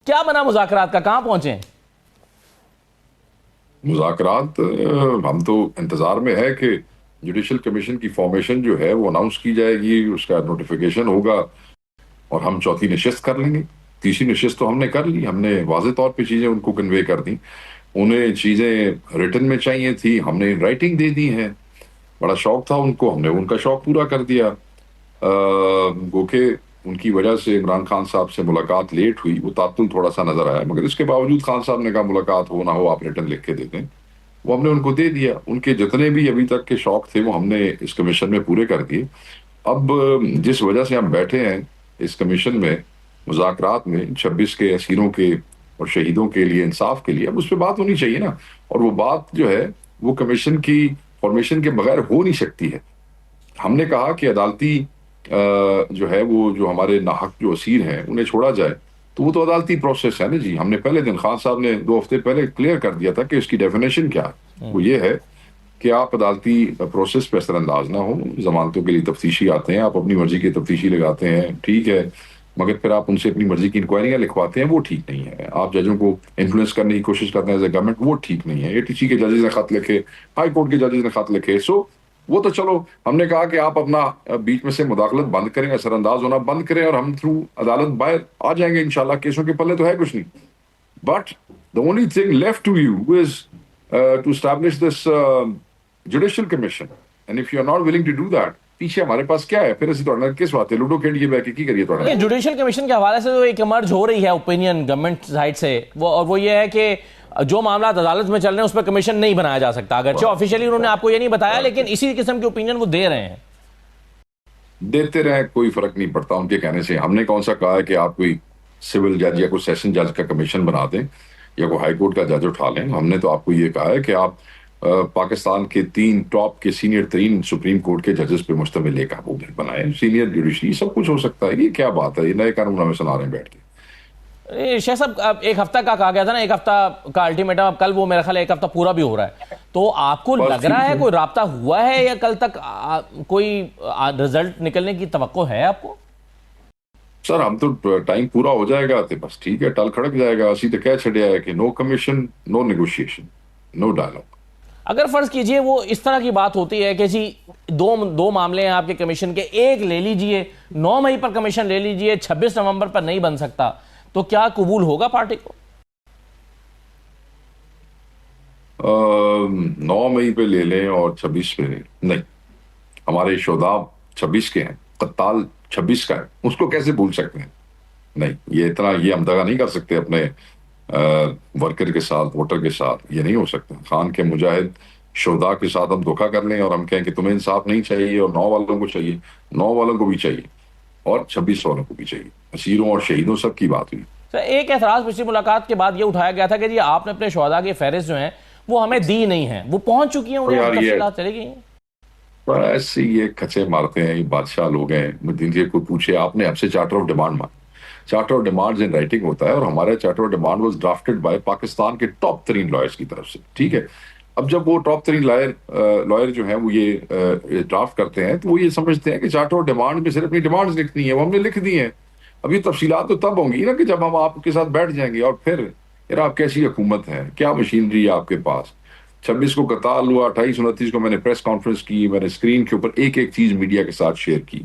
क्या बना मुज़ाकरात का, कहां पहुंचे हैं? मुज़ाकरात हम तो इंतजार में है कि जुडिशल कमीशन की फॉर्मेशन जो है वो अनाउंस की जाएगी, उसका नोटिफिकेशन होगा और हम चौथी नशिस्त कर लेंगे। तीसरी नशिस्त तो हमने कर ली, हमने वाज़े तौर पे चीजें उनको कन्वे कर दी। उन्हें चीजें रिटन में चाहिए थी, हमने राइटिंग दे दी हैं। बड़ा शौक था उनको, हमने उनका शौक पूरा कर दिया। गो के उनकी वजह से इमरान खान साहब से मुलाकात लेट हुई, वो तात्तुल थोड़ा सा नजर आया, मगर इसके बावजूद खान साहब ने कहा मुलाकात हो ना हो आप रिटर्न लिख के दे दें। वो हमने उनको दे दिया। उनके जितने भी अभी तक के शौक थे वो हमने इस कमीशन में पूरे कर दिए। अब जिस वजह से हम बैठे हैं इस कमीशन में मुज़ाकरात में 26 के असीरों के और शहीदों के लिए इंसाफ के लिए, अब उस पर बात होनी चाहिए ना। और वो बात जो है वो कमीशन की फॉर्मेशन के बगैर हो नहीं सकती है। हमने कहा कि अदालती जो है वो जो हमारे नाहक जो असीर हैं उन्हें छोड़ा जाए, तो वो तो अदालती प्रोसेस है ना जी। हमने पहले दिन खान साहब ने 2 हफ्ते पहले क्लियर कर दिया था कि इसकी डेफिनेशन क्या है। वो ये है कि आप अदालती प्रोसेस पे असरअंदाज ना हो। जमानतों के लिए तफ्तीशी आते हैं, आप अपनी मर्जी की तफ्तीशी लगाते हैं, ठीक है, मगर फिर आप उनसे अपनी मर्जी की इंक्वायरियां लिखवाते हैं, वो ठीक नहीं है। आप जजों को इन्फ्लुएंस करने की कोशिश करते हैं एज ए गवर्नमेंट, वो ठीक नहीं है। एटीसी के जजेस ने खत लिखे, हाई कोर्ट के जजेस ने खत लिखे। सो वो तो चलो, हमने कहा कि आप अपना बीच में से मुदाखलत बंद करें, असरअंदाज होना बंद करें और हम थ्रू अदालत बाहर आ जाएंगे इंशाल्लाह। केसों के पल्ले तो है कुछ नहीं। But the only thing left to you is to establish this judicial commission, and if you are not willing to do that, पीछे हमारे पास क्या है फिर? असं किस बात है लूडो खेलिए बैठे की करिए थोड़ा। जुडिशियल कमीशन के हवाले से तो एक इमर्ज हो रही है ओपिनियन गवर्नमेंट साइड से, वो ये है कि जो मामला अदालत में चल रहे हैं उस पर कमीशन नहीं बनाया जा सकता। अगरचे ऑफिशियली उन्होंने आपको ये नहीं बताया, लेकिन इसी किस्म की ओपिनियन वो दे रहे हैं। देते रहे, कोई फर्क नहीं पड़ता उनके कहने से। हमने कौन सा कहा है कि आप कोई सिविल जज या कोई सेशन जज का कमीशन बना दें या कोई हाई कोर्ट का जज उठा लें। हमने तो आपको ये कहा है कि आप पाकिस्तान के 3 टॉप के सीनियर 3 सुप्रीम कोर्ट के जजेस पे मुश्तमिल एक वो बनाए, सीनियर जुडिशरी, सब कुछ हो सकता है। ये क्या बात है? ये नए कानून हमें सुना रहे हैं बैठ के। शेख साहब, एक हफ्ता का कहा गया था ना, एक हफ्ता का अल्टीमेटम, अब कल वो मेरा ख्याल एक हफ्ता पूरा भी हो रहा है। तो आपको लग रहा है कोई राब्ता हुआ है या कल तक कोई रिजल्ट निकलने की तवक्को है आपको? सर हम तो टाइम पूरा हो जाएगा तो बस ठीक है, टल खड़क जाएगा। असी तो कह छड़िया है कि no commission, no negotiation, no dialogue. अगर फर्ज कीजिए वो इस तरह की बात होती है कि जी दो मामले हैं आपके कमीशन के, एक ले लीजिए, 9 मई पर कमीशन ले लीजिए, 26 नवंबर पर नहीं बन सकता, तो क्या कबूल होगा पार्टी को? 9 मई पे ले लें और 26 पे नहीं। हमारे शोधाब 26 के हैं, कत्ताल 26 का है, उसको कैसे भूल सकते हैं? नहीं, ये इतना ये हम दगा नहीं कर सकते अपने वर्कर के साथ, वोटर के साथ। ये नहीं हो सकता। खान के मुजाहिद शोधा के साथ हम धोखा कर लें और हम कहें कि तुम्हें इंसाफ नहीं चाहिए और 9 वालों को चाहिए। 9 वालों को भी चाहिए और 26 वालों को भी चाहिए। असीरों और शहीदों सब की बात हुई। सर, एक एतराज पिछली मुलाकात के बाद ये उठाया गया था कि जी आपने अपने शोहदा की फहरिस्त जो है वो हमें दी नहीं है, वो पहुंच चुकी है, उन्हें तफसीलात चली गई हैं। ऐसे ये खचे मारते हैं, ये बादशाह लोग हैं। जिनसे कोई पूछे आपने हमसे चार्टर ऑफ डिमांड मांगा, charter of demands in writing होता है और हमारा charter of demand was drafted bye Pakistan के टॉप 3 लॉयर्स की तरफ से, ठीक है। अब जब वो टॉप 3 लॉयर जो है वो ये ड्राफ्ट करते हैं तो वो ये समझते हैं कि चार्टर ऑफ डिमांड में सिर्फ अपनी डिमांड्स लिखनी है, वो हमने लिख दी हैं। अब ये तफसीलात तो तब होंगी ना कि जब हम आपके साथ बैठ जाएंगे और फिर यार आप कैसी हुकूमत है, क्या मशीनरी है आपके पास। 26 को कताल हुआ, 28 29 को मैंने प्रेस कॉन्फ्रेंस की, मैंने स्क्रीन के ऊपर एक एक चीज मीडिया के साथ शेयर की।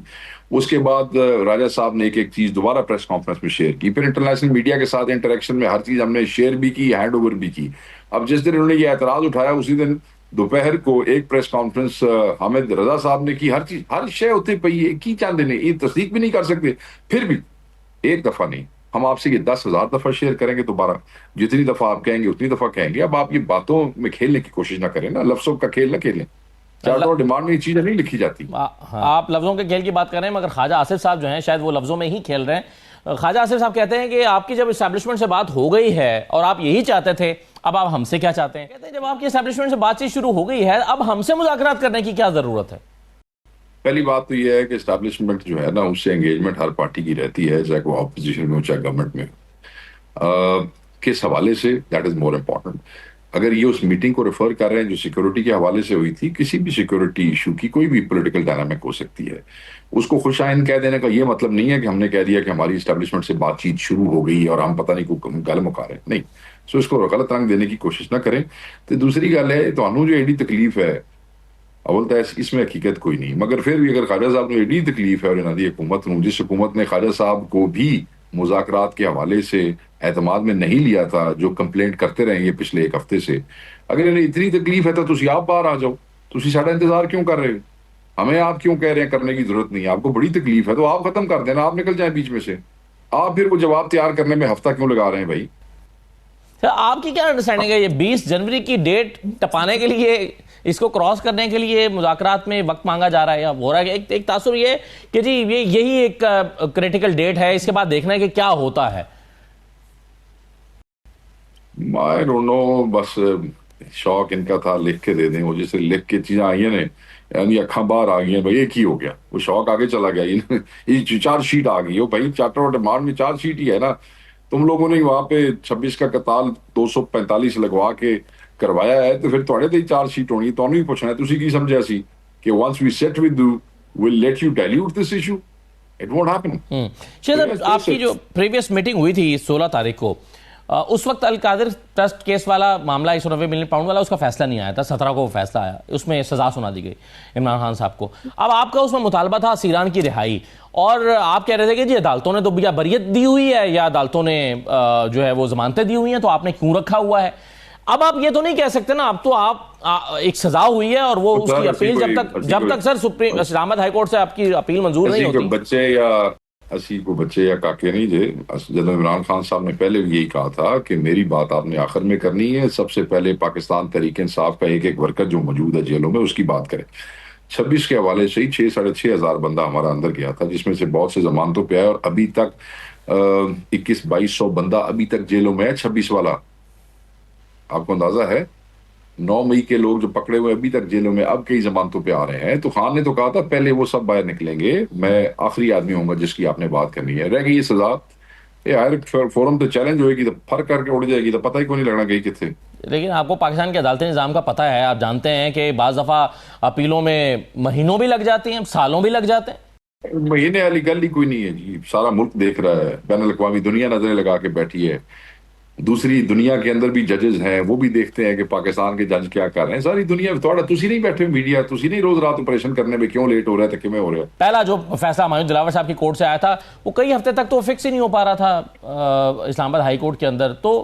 उसके बाद राजा साहब ने एक एक चीज दोबारा प्रेस कॉन्फ्रेंस में शेयर की। फिर इंटरनेशनल मीडिया के साथ इंटरेक्शन में हर चीज हमने शेयर भी की, हैंड ओवर भी की। अब जिस दिन उन्होंने ये एतराज उठाया उसी दिन दोपहर को एक प्रेस कॉन्फ्रेंस हामिद रजा साहब ने की। हर चीज, हर शय उत्ते पई है की चाहते ने, ये तस्दीक भी नहीं कर सकते। फिर भी एक दफा नहीं, हम आपसे ये 10,000 दफा शेयर करेंगे दोबारा। जितनी दफा आप कहेंगे उतनी दफा कहेंगे। अब आप ये बातों में खेलने की कोशिश ना करें ना, लफ्जों का खेल ना खेलें। चार्टर ऑफ डिमांड में ये चीजें नहीं लिखी जाती। आप लफ्जों के खेल की बात कर रहे हैं, मगर ख्वाजा आसिफ साहब जो हैं शायद वो लफ्जों में ही खेल रहे हैं। ख्वाजा आसिफ साहब कहते हैं कि आपकी जब इस्टेब्लिशमेंट से बात हो गई है और आप यही चाहते थे, अब आप हमसे क्या चाहते हैं? कहते हैं जब आपकी इस्टेब्लिशमेंट से बातचीत शुरू हो गई है, अब हमसे मुज़ाकरात करने की क्या जरूरत है? पहली बात तो यह है कि एस्टैब्लिशमेंट जो है ना, उससे एंगेजमेंट हर पार्टी की रहती है, चाहे वो ऑपोजिशन में हो चाहे गवर्नमेंट में हो। किस हवाले से, दैट इज मोर इम्पोर्टेंट। अगर ये उस मीटिंग को रेफर कर रहे हैं जो सिक्योरिटी के हवाले से हुई थी, किसी भी सिक्योरिटी इशू की कोई भी पॉलिटिकल डायनामिक हो सकती है, उसको खुशाइन कह देने का ये मतलब नहीं है कि हमने कह दिया कि हमारी एस्टेब्लिशमेंट से बातचीत शुरू हो गई और हम पता नहीं को गल मुका रहे हैं, नहीं। सो इसको गलत रंग देने की कोशिश ना करें। तो दूसरी गल है, तो जो एडी तकलीफ है अवल तो इसमें हकीकत कोई नहीं, मगर फिर भी अगर ख्वाजा साहब को एडी तकलीफ है और इन्होंने हुकूमत नूं, जिस हुकूमत ने ख्वाजा साहब को भी मुज़ाकरात के हवाले से एतमाद में नहीं लिया था, जो कंप्लेंट करते रहे ये पिछले एक हफ्ते से, अगर इन्हें इतनी तकलीफ है तो तुसी आप बाहर आ जाओ, तुसी साडा इंतजार क्यों कर रहे हो? हमें आप क्यों कह रहे हैं करने की जरूरत नहीं है? आपको बड़ी तकलीफ है तो आप खत्म कर देना, आप निकल जाए बीच में से। आप फिर वो जवाब तैयार करने में हफ्ता क्यों लगा रहे हैं भाई? सर आपकी क्या अंडरस्टैंडिंग है, ये 20 जनवरी की डेट टपाने के लिए, इसको क्रॉस करने के लिए मुज़ाकरात में वक्त मांगा जा रहा है या हो रहा है? एक तासुर ये कि जी ये यही एक क्रिटिकल डेट है, इसके बाद देखना है कि क्या होता है। आई डोंट नो, बस शौक इनका था लिख के दे दें, वो जैसे लिख के चीजें आई हैं यानी अखा बाहर आ गई हैं भाई, एक ही हो गया, वो शौक आगे चला गया। ये चार्ज शीट आ गई हो भाई, चार्टर और डिमांड में चार्ज शीट ही है ना। तुम लोगों ने वहां पे 26 का कताल 245 लगवा के करवाया है, तो फिर थोड़े तो चार्ज शीट होनी, तो ही पूछना है तुसी की समझा सी कि once we set with you will let you dilute this issue, it won't happen. शायद आपकी जो प्रीवियस मीटिंग हुई थी 16 तारीख को, उस वक्त अल कादिर ट्रस्ट केस वाला मामला 190 मिलियन पाउंड वाला, उसका फैसला नहीं आया था, 17 को वो फैसला आया, उसमें सजा सुना दी गई इमरान खान साहब को। अब आपका उसमें मुतालबा था सीरान की रिहाई, और आप कह रहे थे कि जी अदालतों ने तो या बरियत दी हुई है या अदालतों ने जो है वो जमानतें दी हुई हैं, तो आपने क्यों रखा हुआ है? अब आप ये तो नहीं कह सकते ना, अब तो आप एक सजा हुई है और वो उसकी अपील जब तक sir supreme Islamabad high court से आपकी अपील मंजूर नहीं होती। बच्चे या असी को बच्चे या काके नहीं थे। जब इमरान खान साहब ने पहले भी यही कहा था कि मेरी बात आपने आखिर में करनी है, सबसे पहले पाकिस्तान तहरीक इंसाफ का एक एक वर्कर जो मौजूद है जेलों में उसकी बात करें। 26 के हवाले से ही 6-6.5 बंदा हमारा अंदर गया था, जिसमें से बहुत से जमानतों पे है, और अभी तक 21-2200 बंदा अभी तक जेलों में है। 26 वाला आपको अंदाजा है, 9 मई के लोग जो पकड़े हुए अभी तक जेलों में, अब कई जमानतों पे आ रहे हैं। तो खान ने तो कहा था पहले वो सब बाहर निकलेंगे, मैं आखिरी आदमी होऊंगा जिसकी आपने बात करनी है। रह गई ये सजा, ये हायर फोरम तो चैलेंज होगी तो फर करके उड़ जाएगी, तो पता ही को नहीं लगना गई कितने। लेकिन आपको पाकिस्तान के अदालती निज़ाम का पता है, आप जानते हैं कि बाज़ दफ़ा अपीलों में महीनों भी लग जाती हैं, सालों भी लग जाते हैं। महीने वाली गल ही कोई नहीं है जी, सारा मुल्क देख रहा है, बैनुल अक़वामी दुनिया नजरें लगा के बैठी है, दूसरी दुनिया के अंदर भी जजेस हैं, वो भी देखते हैं कि पाकिस्तान के जज क्या कर रहे हैं। सारी दुनिया थोड़ा, तुसी नहीं बैठे मीडिया, तुसी नहीं रोज रात ऑपरेशन करने में क्यों लेट हो रहा है, किमें हो रहा है। पहला जो फैसला हुमायूं दिलावर साहब की कोर्ट से आया था, वो कई हफ्ते तक तो फिक्स ही नहीं हो पा रहा था इस्लामाबाद हाई कोर्ट के अंदर। तो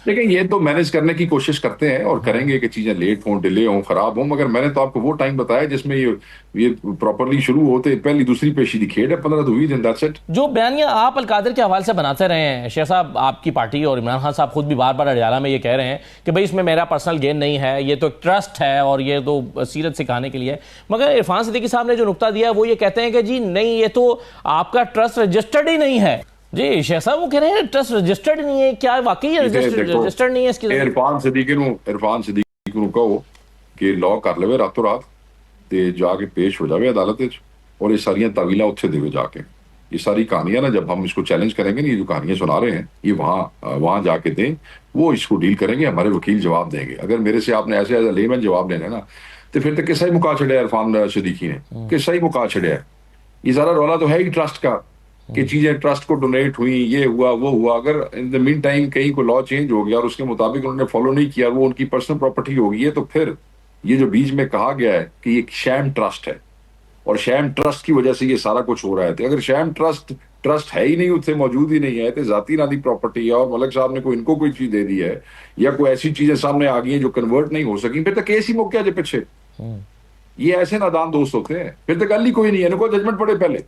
लेकिन ये तो मैनेज करने की कोशिश करते हैं और करेंगे कि चीजें लेट हों, डिले हों, खराब हों, मगर मैंने तो आपको वो टाइम बताया जिसमें ये प्रॉपरली शुरू होते पहली दूसरी पेशी दी खेड है, 15 दिन, दैट्स इट। जो बयानिया आप अलकादिर के हवाले से बनाते रहे हैं शेख साहब, आपकी पार्टी और इमरान खान साहब खुद भी बार बार अडियाला में ये कह रहे हैं कि भाई इसमें मेरा पर्सनल गेन नहीं है, ये तो एक ट्रस्ट है और ये तो सीरत सिखाने के लिए है। मगर इरफान सिद्दीकी साहब ने जो नुक्ता दिया वो ये कहते हैं कि जी नहीं, ये तो आपका ट्रस्ट रजिस्टर्ड ही नहीं है। जी शेख साहब वो कह रहे हैं ट्रस्ट रजिस्टर्ड नहीं है, क्या वाकई रजिस्टर्ड नहीं है इसकी? इरफान सिद्दीकी को कहो कि लॉ कर ले रातों रात ते जाके पेश हो जाए अदालत विच, और ये सारियां तावीला उत्थे देवे जाके। ये सारी कहानियां ना, जब हम इसको चैलेंज करेंगे ना, ये जो कहानियां सुना रहे हैं ये वहां जाके दें, वो इसको डील करेंगे, हमारे वकील जवाब देंगे। अगर मेरे से आपने ऐसे एज लेमैन जवाब लेना ना, तो फिर तो किस्सा ही मुका छड़िया इरफान सिद्दीकी ने, किस्सा ही मुका छड़िया। ये सारा रौला तो है ही ट्रस्ट का, कि चीजें ट्रस्ट को डोनेट हुई, ये हुआ वो हुआ। अगर इन द मीन टाइम कहीं को लॉ चेंज हो गया और उसके मुताबिक उन्होंने फॉलो नहीं किया, वो उनकी पर्सनल प्रॉपर्टी हो गई है, तो फिर ये जो बीच में कहा गया है कि ये शैम ट्रस्ट है और शैम ट्रस्ट की वजह से ये सारा कुछ हो रहा है, तो अगर शैम ट्रस्ट है ही नहीं, उत्थे मौजूद ही नहीं है, तो जाती नादी प्रॉपर्टी है और मलिक साहब ने इनको कोई चीज दे दी है या कोई ऐसी चीजें सामने आ गई हैं जो कन्वर्ट नहीं हो सकी, फिर तो केस ही मुक गया जो पीछे। ये ऐसे नादान दोस्त होते हैं, फिर तो गल ही कोई नहीं है, इनको जजमेंट पड़े पहले।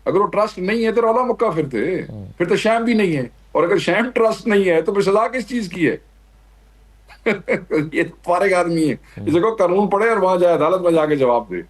अगर वो ट्रस्ट नहीं है तो रौला मुक्का, फिर तो शैम भी नहीं है, और अगर शैम ट्रस्ट नहीं है तो फिर सजा किस चीज की है? ये फारिग आदमी है, इसे को कानून पढ़े और वहां जाए अदालत में जाके जवाब दे।